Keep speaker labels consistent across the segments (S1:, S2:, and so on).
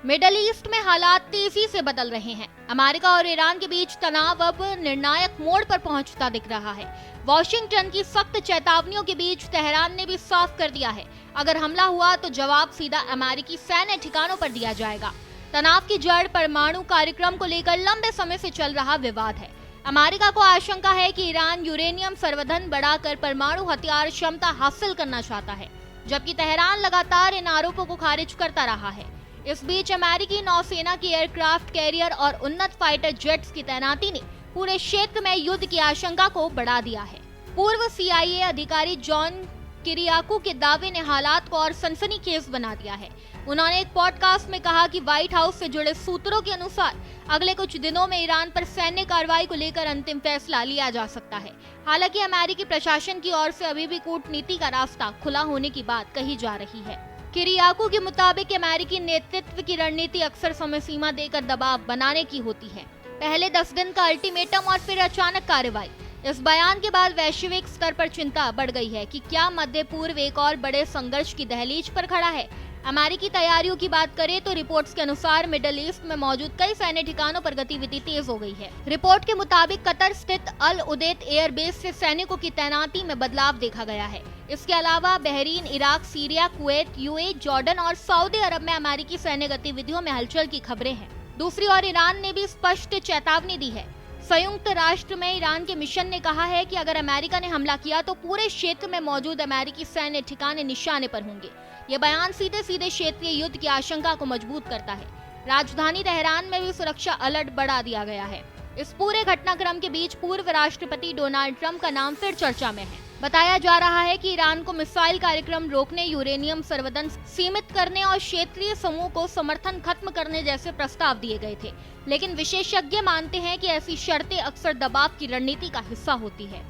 S1: Middle east में हालात तेजी से बदल रहे हैं। अमेरिका और ईरान के बीच तनाव अब निर्णायक मोड़ पर पहुंचता दिख रहा है। वॉशिंगटन की सख्त चेतावनियों के बीच तेहरान ने भी साफ कर दिया है, अगर हमला हुआ तो जवाब सीधा अमेरिकी सैन्य ठिकानों पर दिया जाएगा। तनाव की जड़ परमाणु कार्यक्रम को लेकर लंबे समय से चल रहा विवाद है। अमेरिका को आशंका है कि ईरान यूरेनियम संवर्धन बढ़ाकर परमाणु हथियार क्षमता हासिल करना चाहता है, जबकि तेहरान लगातार इन आरोपों को खारिज करता रहा है। इस बीच अमेरिकी नौसेना की एयरक्राफ्ट कैरियर और उन्नत फाइटर जेट्स की तैनाती ने पूरे क्षेत्र में युद्ध की आशंका को बढ़ा दिया है। पूर्व CIA अधिकारी जॉन किरियाकू के दावे ने हालात को और सनसनीखेज बना दिया है। उन्होंने एक पॉडकास्ट में कहा कि व्हाइट हाउस से जुड़े सूत्रों के अनुसार अगले कुछ दिनों में ईरान पर सैन्य कार्रवाई को लेकर अंतिम फैसला लिया जा सकता है। हालांकि अमेरिकी प्रशासन की ओर से अभी भी कूटनीति का रास्ता खुला होने की बात कही जा रही है। किरियाकू के मुताबिक अमेरिकी नेतृत्व की रणनीति अक्सर समय सीमा देकर दबाव बनाने की होती है। पहले 10 दिन का अल्टीमेटम और फिर अचानक कार्रवाई। इस बयान के बाद वैश्विक स्तर पर चिंता बढ़ गई है कि क्या मध्य पूर्व एक और बड़े संघर्ष की दहलीज पर खड़ा है। अमेरिकी तैयारियों की बात करें तो रिपोर्ट्स के अनुसार मिडल ईस्ट में मौजूद कई सैन्य ठिकानों पर गतिविधि तेज हो गई है। रिपोर्ट के मुताबिक कतर स्थित अल उदैद एयरबेस से सैनिकों की तैनाती में बदलाव देखा गया है। इसके अलावा Bahrain, Iraq, Syria, Kuwait, UAE, Jordan और सऊदी अरब में अमेरिकी सैन्य गतिविधियों में हलचल की खबरें हैं। दूसरी ओर ईरान ने भी स्पष्ट चेतावनी दी है। संयुक्त राष्ट्र में ईरान के मिशन ने कहा है कि अगर अमेरिका ने हमला किया तो पूरे क्षेत्र में मौजूद अमेरिकी सैन्य ठिकाने निशाने पर होंगे। ये बयान सीधे सीधे क्षेत्रीय युद्ध की आशंका को मजबूत करता है। राजधानी तेहरान में भी सुरक्षा अलर्ट बढ़ा दिया गया है। इस पूरे घटनाक्रम के बीच पूर्व राष्ट्रपति डोनाल्ड ट्रंप का नाम फिर चर्चा में है। बताया जा रहा है कि ईरान को मिसाइल कार्यक्रम रोकने, यूरेनियम संवर्धन सीमित करने और क्षेत्रीय समूह को समर्थन खत्म करने जैसे प्रस्ताव दिए गए थे, लेकिन विशेषज्ञ मानते हैं कि ऐसी शर्तें अक्सर दबाव की रणनीति का हिस्सा होती है।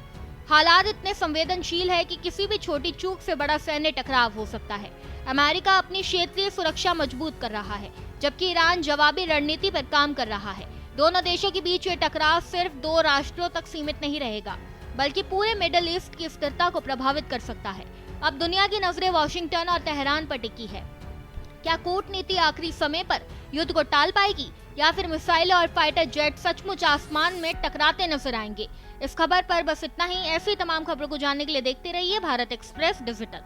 S1: हालात इतने संवेदनशील है कि किसी भी छोटी चूक से बड़ा सैन्य टकराव हो सकता है। अमेरिका अपनी क्षेत्रीय सुरक्षा मजबूत कर रहा है, जबकि ईरान जवाबी रणनीति पर काम कर रहा है। दोनों देशों के बीच ये टकराव सिर्फ 2 राष्ट्रों तक सीमित नहीं रहेगा, बल्कि पूरे मिडल ईस्ट की स्थिरता को प्रभावित कर सकता है। अब दुनिया की नजरें वॉशिंगटन और तेहरान पर टिकी है। क्या कूटनीति आखिरी समय पर युद्ध को टाल पाएगी या फिर मिसाइल और फाइटर जेट सचमुच आसमान में टकराते नजर आएंगे? इस खबर पर बस इतना ही। ऐसी तमाम खबरों को जानने के लिए देखते रहिए भारत एक्सप्रेस डिजिटल।